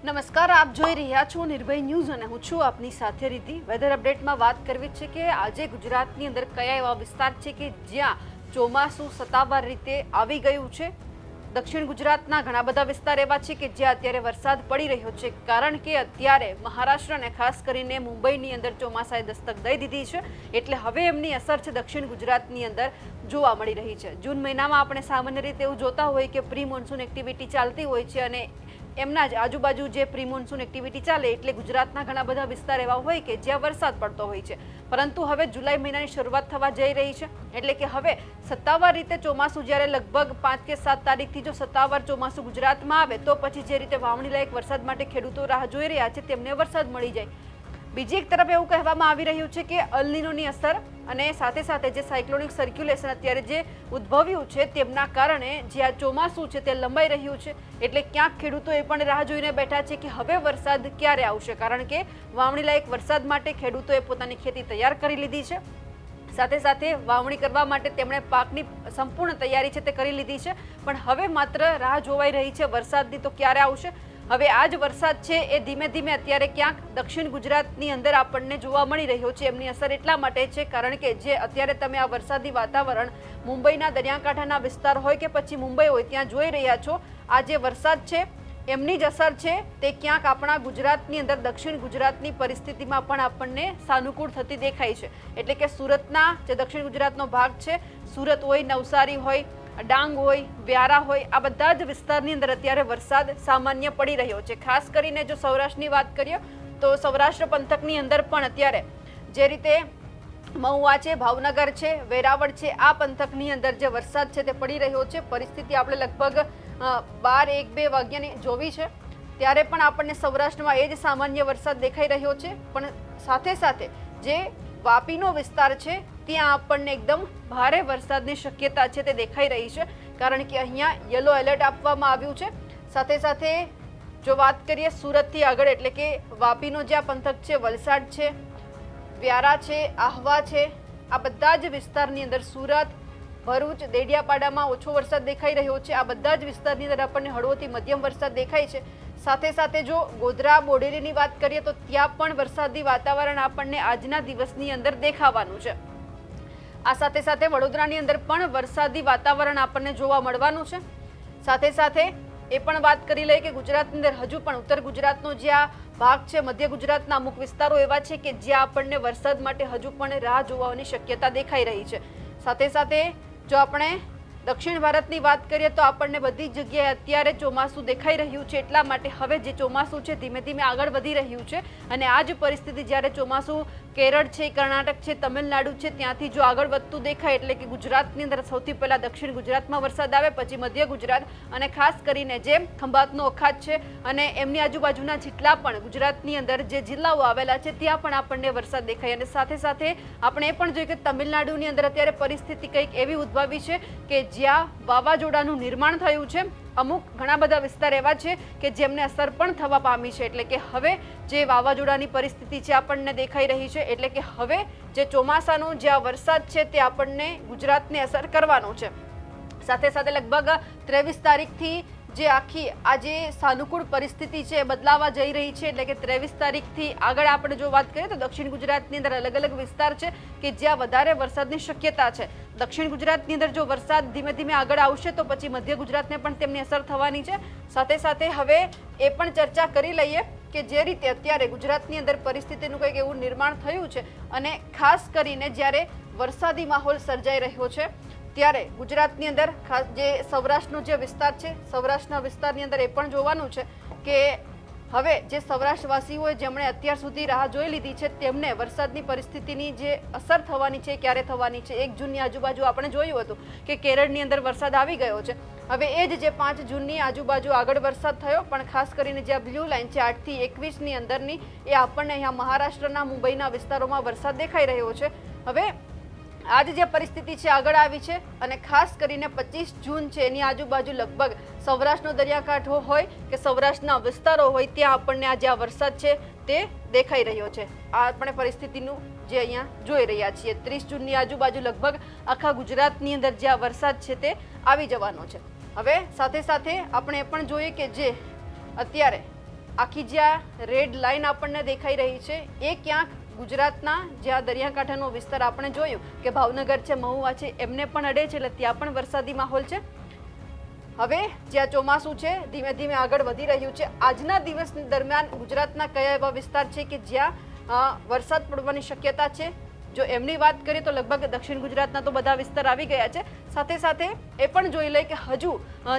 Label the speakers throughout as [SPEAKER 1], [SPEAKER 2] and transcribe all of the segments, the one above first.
[SPEAKER 1] નમસ્કાર, આપ જોઈ રહ્યા છો નિર્ભય ન્યૂઝ અને હું છું આપની સાથે રીતિ। વેધર અપડેટમાં વાત કરવી છે કે આજે ગુજરાતની અંદર કયા એવા વિસ્તાર છે કે જ્યાં ચોમાસું સત્તાવાર રીતે આવી ગયું છે। દક્ષિણ ગુજરાતના ઘણા બધા વિસ્તાર એવા છે કે જ્યાં અત્યારે વરસાદ પડી રહ્યો છે, કારણ કે અત્યારે મહારાષ્ટ્ર અને ખાસ કરીને મુંબઈની અંદર ચોમાસાએ દસ્તક દઈ દીધી છે, એટલે હવે એમની અસર છે દક્ષિણ ગુજરાતની અંદર જોવા મળી રહી છે। જૂન મહિનામાં આપણે સામાન્ય રીતે એવું જોતા હોય કે પ્રી મોન્સૂન એક્ટિવિટી ચાલતી હોય છે અને એમના જ આજુબાજુ જે પ્રી મોન્સૂન એક્ટિવિટી ચાલે એટલે ગુજરાતના ઘણા બધા વિસ્તાર એવા હોય કે જ્યાં વરસાદ પડતો હોય છે, પરંતુ હવે જુલાઈ મહિનાની શરૂઆત થવા જઈ રહી છે, એટલે કે હવે સત્તાવાર રીતે ચોમાસું જ્યારે લગભગ 5 કે 7 તારીખથી જો સત્તાવાર ચોમાસું ગુજરાતમાં આવે તો પછી જે રીતે વાવણી લાયક વરસાદ માટે ખેડૂતો રાહ જોઈ રહ્યા છે તેમને વરસાદ મળી જાય। બીજી એક તરફ એવું કહેવામાં આવી રહ્યું છે કે અલ નીનોની અસર અને સાથે સાથે જે સાયક્લોનિક સર્ક્યુલેશન અત્યારે જે ઉદ્ભવ્યું છે તેમના કારણે જે આ ચોમાસું છે તે લંબાઈ રહ્યું છે, એટલે ક્યાંક ખેડૂતો એ પણ રાહ જોઈને બેઠા છે કે હવે વરસાદ ક્યારે આવશે, કારણ કે વાવણી લાયક વરસાદ માટે ખેડૂતોએ પોતાની ખેતી તૈયાર કરી લીધી છે, સાથે સાથે વાવણી કરવા માટે તેમણે પાકની સંપૂર્ણ તૈયારી છે તે કરી લીધી છે, પણ હવે માત્ર રાહ જોવાઈ રહી છે વરસાદની તો ક્યારે આવશે। હવે આ જ વરસાદ છે એ ધીમે ધીમે અત્યારે ક્યાંક દક્ષિણ ગુજરાતની અંદર આપણને જોવા મળી રહ્યો છે। એમની અસર એટલા માટે છે કારણ કે જે અત્યારે તમે આ વરસાદી વાતાવરણ મુંબઈના દરિયાકાંઠાના વિસ્તાર હોય કે પછી મુંબઈ હોય ત્યાં જોઈ રહ્યા છો, આ જે વરસાદ છે એમની જ અસર છે તે ક્યાંક આપણા ગુજરાતની અંદર દક્ષિણ ગુજરાતની પરિસ્થિતિમાં પણ આપણને સાનુકૂળ થતી દેખાય છે, એટલે કે સુરતના જે દક્ષિણ ગુજરાતનો ભાગ છે, સુરત હોય, નવસારી હોય, ડાંગ હોય, વ્યારા હોય, આ બધા જ વિસ્તારની અંદર અત્યારે વરસાદ સામાન્ય પડી રહ્યો છે। ખાસ કરીને જો સૌરાષ્ટ્રની વાત કરીએ તો સૌરાષ્ટ્ર પંથકની અંદર પણ અત્યારે જે રીતે મહુવા છે, ભાવનગર છે, વેરાવળ છે, આ પંથકની અંદર જે વરસાદ છે તે પડી રહ્યો છે। પરિસ્થિતિ આપણે લગભગ 12-1-2 વાગ્યાની જોવી છે ત્યારે પણ આપણને સૌરાષ્ટ્રમાં એ જ સામાન્ય વરસાદ દેખાઈ રહ્યો છે, પણ સાથે સાથે જે વાપીનો વિસ્તાર છે ત્યાં આપણને એકદમ ભારે વરસાદની શક્યતા છે તે દેખાઈ રહી છે, કારણ કે અહીંયા યલો એલર્ટ આપવામાં આવ્યું છે। સાથે સાથે જો વાત કરીએ સુરતથી આગળ એટલે કે વાપીનો જે આ પંથક છે, વલસાડ છે, વ્યારા છે, આહવા છે, આ બધા જ વિસ્તારની અંદર સુરત, ભરૂચ, દેડિયાપાડામાં ઓછો વરસાદ દેખાઈ રહ્યો છે। આ બધા જ વિસ્તારની અંદર આપણને હળવોથી મધ્યમ વરસાદ દેખાય છે। સાથે સાથે જો ગોધરા, બોડેલીની વાત કરીએ તો ત્યાં પણ વરસાદી વાતાવરણ આપણને આજના દિવસની અંદર દેખાવાનું છે। આ સાથે સાથે વડોદરાની અંદર પણ વરસાદી વાતાવરણ આપણને જોવા મળવાનું છે। સાથે સાથે એ પણ વાત કરી લઈએ કે ગુજરાતની અંદર હજુ પણ ઉત્તર ગુજરાતનો જે આ ભાગ છે, મધ્ય ગુજરાતના અમુક વિસ્તારો એવા છે કે જ્યાં આપણને વરસાદ માટે હજુ પણ રાહ જોવાની શક્યતા દેખાઈ રહી છે। સાથે સાથે જો આપણે દક્ષિણ ભારતની વાત કરીએ તો આપણને બધી જ જગ્યાએ અત્યારે ચોમાસું દેખાઈ રહ્યું છે, એટલા માટે હવે જે ચોમાસું છે ધીમે ધીમે આગળ વધી રહ્યું છે અને આ જ પરિસ્થિતિ જ્યારે ચોમાસું કેરળ છે, કર્ણાટક છે, તમિલનાડુ છે ત્યાંથી જો આગળ વધતું દેખાય એટલે કે ગુજરાતની અંદર સૌથી પહેલા દક્ષિણ ગુજરાતમાં વરસાદ આવે, પછી મધ્ય ગુજરાત અને ખાસ કરીને જે ખંભાતનો અખાત છે અને એમની આજુબાજુના જેટલા પણ ગુજરાતની અંદર જે જિલ્લાઓ આવેલા છે ત્યાં પણ આપણને વરસાદ દેખાય। અને સાથે સાથે આપણે એ પણ જોઈએ કે તમિલનાડુની અંદર અત્યારે પરિસ્થિતિ કંઈક એવી ઉદ્ભવી છે કે જ્યાં વાવાઝોડાનું નિર્માણ થયું છે। અમુક ઘણા બધા વિસ્તાર એવા છે કે જેમને અસર પણ થવા પામી છે, એટલે કે હવે જે વાવાઝોડાની પરિસ્થિતિ છે આપણને દેખાઈ રહી છે, એટલે કે હવે જે ચોમાસાનો જે આ વરસાદ છે તે આપણને ગુજરાતને અસર કરવાનો છે। સાથે સાથે લગભગ 23 તારીખથી જે આખી આ જે સાનુકૂળ પરિસ્થિતિ છે બદલાવા જઈ રહી છે, એટલે કે 23 તારીખથી આગળ આપણે જો વાત કરીએ તો દક્ષિણ ગુજરાતની અંદર અલગ અલગ વિસ્તાર છે કે જ્યાં વધારે વરસાદની શક્યતા છે। દક્ષિણ ગુજરાતની અંદર જો વરસાદ ધીમે ધીમે આગળ આવશે તો પછી મધ્ય ગુજરાતને પણ તેમની અસર થવાની છે। સાથે સાથે હવે એ પણ ચર્ચા કરી લઈએ કે જે રીતે અત્યારે ગુજરાતની અંદર પરિસ્થિતિનું કંઈક એવું નિર્માણ થયું છે અને ખાસ કરીને જ્યારે વરસાદી માહોલ સર્જાઈ રહ્યો છે ત્યારે ગુજરાતની અંદર ખાસ જે સૌરાષ્ટ્રનો જે વિસ્તાર છે, સૌરાષ્ટ્રના વિસ્તારની અંદર એ પણ જોવાનું છે કે હવે જે સૌરાષ્ટ્રવાસીઓએ જેમણે અત્યાર સુધી રાહ જોઈ લીધી છે તેમને વરસાદની પરિસ્થિતિની જે અસર થવાની છે ક્યારે થવાની છે। 1 જૂનની આજુબાજુ આપણે જોયું હતું કે કેરળની અંદર વરસાદ આવી ગયો છે, હવે એ જ જે 5 જૂનની આજુબાજુ આગળ વરસાદ થયો, પણ ખાસ કરીને જે બ્લુ લાઇન છે 8 થી 21ની અંદરની એ આપણને અહીંયા મહારાષ્ટ્રના મુંબઈના વિસ્તારોમાં વરસાદ દેખાઈ રહ્યો છે। હવે आज જે પરિસ્થિતિ છે આગળ આવી છે અને ખાસ કરીને 25 જૂન છે એની આજુબાજુ લગભગ સૌરાષ્ટ્રનો દરિયાકાંઠો હોય કે સૌરાષ્ટ્રના વિસ્તારો હોય ત્યાં આપણને આજે આ વરસાદ છે તે દેખાઈ રહ્યો છે। આ આપણે પરિસ્થિતિનું જે અહીંયા જોઈ રહ્યા છીએ 30 જૂનની આજુબાજુ લગભગ આખા ગુજરાતની અંદર જે આ વરસાદ છે તે આવી જવાનો છે। હવે સાથે સાથે આપણે એ પણ જોઈએ કે જે અત્યારે આખી જ્યાં રેડ લાઇન આપણને દેખાઈ રહી છે એ ક્યાંક ગુજરાતના જ્યાં દરિયાકાંઠાનો વિસ્તાર આપણે જોયું કે ભાવનગર છે, મહુવા છે, એમને પણ અડે છે, એટલે ત્યાં પણ વરસાદી માહોલ છે. હવે જ્યાં ચોમાસું છે ધીમે ધીમે આગળ વધી રહ્યું છે. આજના દિવસ દરમિયાન ગુજરાતના કયા એવા વિસ્તાર છે કે જ્યાં વરસાદ પડવાની શક્યતા છે? જો એમની વાત કરીએ તો લગભગ દક્ષિણ ગુજરાતના તો બધા વિસ્તાર આવી ગયા છે. સાથે સાથે એ પણ જોઈ લઈએ કે હજુ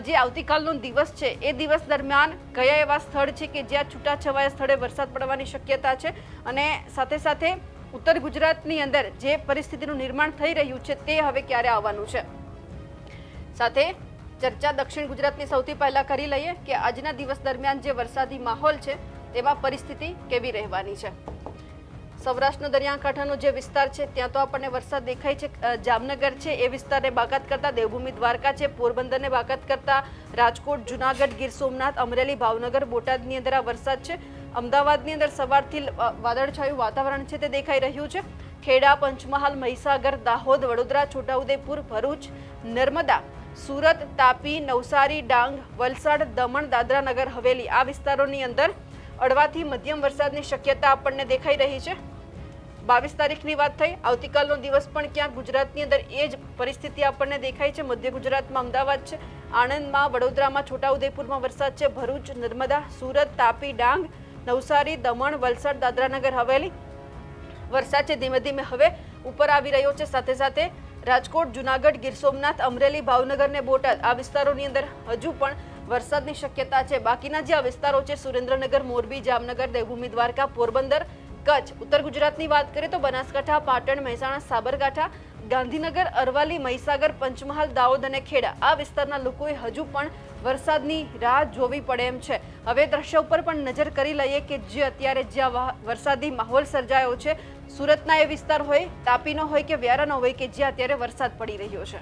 [SPEAKER 1] જે આવતીકાલનો દિવસ છે એ દિવસ દરમિયાન કયા એવા સ્થળ છે કે જ્યાં છૂટાછવાયા સ્થળે વરસાદ પડવાની શક્યતા છે, અને સાથે સાથે ઉત્તર ગુજરાતની અંદર જે પરિસ્થિતિનું નિર્માણ થઈ રહ્યું છે તે હવે ક્યારે આવવાનું છે. સાથે ચર્ચા દક્ષિણ ગુજરાતની સૌથી પહેલા કરી લઈએ કે આજના દિવસ દરમિયાન જે વરસાદી માહોલ છે તેમાં પરિસ્થિતિ કેવી રહેવાની છે. સૌરાષ્ટ્રનો દરિયાકાંઠાનો જે વિસ્તાર છે ત્યાં તો આપણને વરસાદ દેખાય છે. જામનગર છે એ વિસ્તારને બાકાત કરતા દેવભૂમિ દ્વારકા છે, પોરબંદરને બાકાત કરતા રાજકોટ, જુનાગઢ, ગીર સોમનાથ, અમરેલી, ભાવનગર, બોટાદની અંદર આ વરસાદ છે. અમદાવાદની અંદર સવારથી વાદળછાયું વાતાવરણ છે તે દેખાઈ રહ્યું છે. ખેડા, પંચમહાલ, મહીસાગર, દાહોદ, વડોદરા, છોટાઉદેપુર, ભરૂચ, નર્મદા, સુરત, તાપી, નવસારી, ડાંગ, વલસાડ, દમણ, દાદરા નગર હવેલી આ વિસ્તારોની અંદર હળવાથી મધ્યમ વરસાદની શક્યતા આપણને દેખાઈ રહી છે. 22 તારીખની વાત થઈ, આવતીકાલનો દિવસ પણ ક્યાંક ગુજરાતની અંદર એ જ પરિસ્થિતિ આપણને દેખાય છે. મધ્ય ગુજરાતમાં અમદાવાદ છે, આણંદમાં, વડોદરામાં, છોટાઉદેપુરમાં વરસાદ છે. ભરૂચ, નર્મદા, સુરત, તાપી, ડાંગ, નવસારી, દમણ, વલસાડ, દાદરાનગર હવેલી વરસાદ છે ધીમે ધીમે હવે ઉપર આવી રહ્યો છે. સાથે સાથે રાજકોટ, જુનાગઢ, ગીર સોમનાથ, અમરેલી, ભાવનગર ને બોટાદ આ વિસ્તારોની અંદર હજુ પણ વરસાદની શક્યતા છે. બાકીના જે આ વિસ્તારો છે સુરેન્દ્રનગર, મોરબી, જામનગર, દેવભૂમિ દ્વારકા, પોરબંદર, કચ્છ, ઉત્તર ગુજરાતની વાત કરીએ તો બનાસકાંઠા, પાટણ, મહેસાણા, સાબરકાંઠા, ગાંધીનગર, અરવલ્લી, મહીસાગર, પંચમહાલ, દાહોદ અને ખેડા આ વિસ્તારના લોકોએ હજુ પણ વરસાદની રાહ જોવી પડે એમ છે. હવે દ્રશ્ય ઉપર પણ નજર કરી લઈએ કે જે અત્યારે જ્યાં વરસાદી માહોલ સર્જાયો છે, સુરતના એ વિસ્તાર હોય, તાપીનો હોય કે વ્યારાનો હોય કે જ્યાં અત્યારે વરસાદ પડી રહ્યો છે.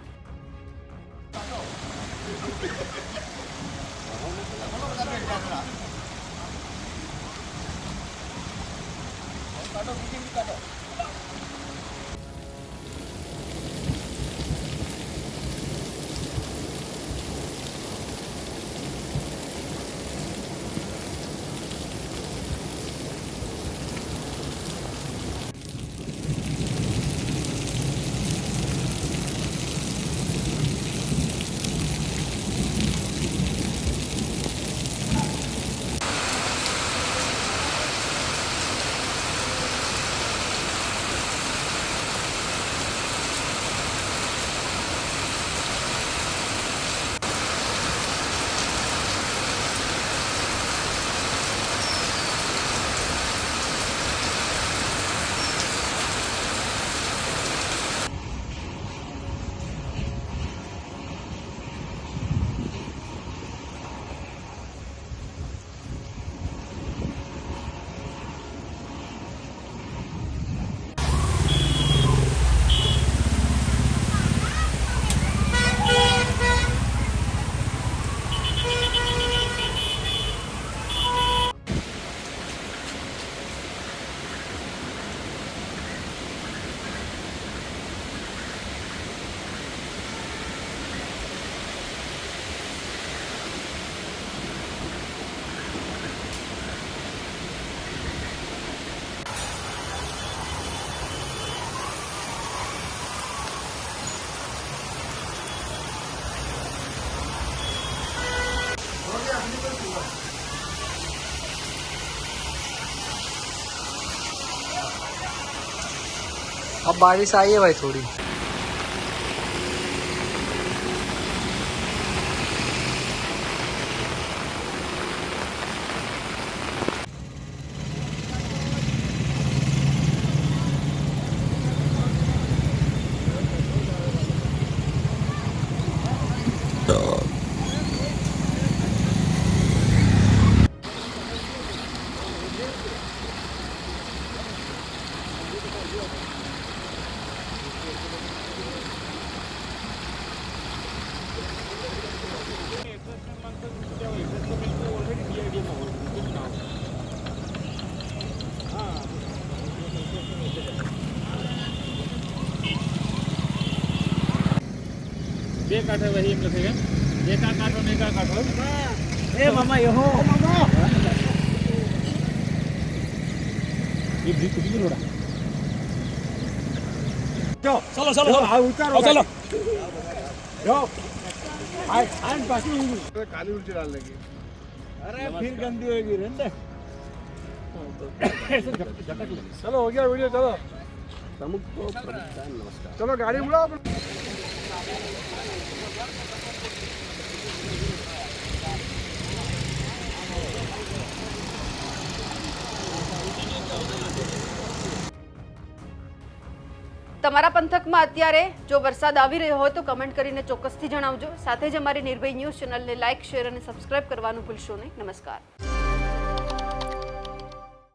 [SPEAKER 2] अब बारिश आई है भाई थोड़ी।
[SPEAKER 3] બે કાંઠે વહી એમ લખે એકા કાંઠો ને એકા કાંઠો
[SPEAKER 2] એ મામા યો મામા
[SPEAKER 3] चलो चलो उतारो चलो
[SPEAKER 4] काली मिर्ची डालने की अरे फिर गंदी होगी रहने चलो हो गया वीडियो चलो प्रमुख को नमस्कार चलो गाड़ी उड़ाओ
[SPEAKER 1] તમારા પંથકમાં અત્યારે જો વરસાદ આવી રહ્યો હોય તો કમેન્ટ કરીને ચોક્કસથી જણાવજો. સાથે જ અમારી નિર્ભય ન્યૂઝ ચેનલને લાઇક, શેર અને સબસ્ક્રાઇબ કરવાનું ભૂલશો નહીં. નમસ્કાર.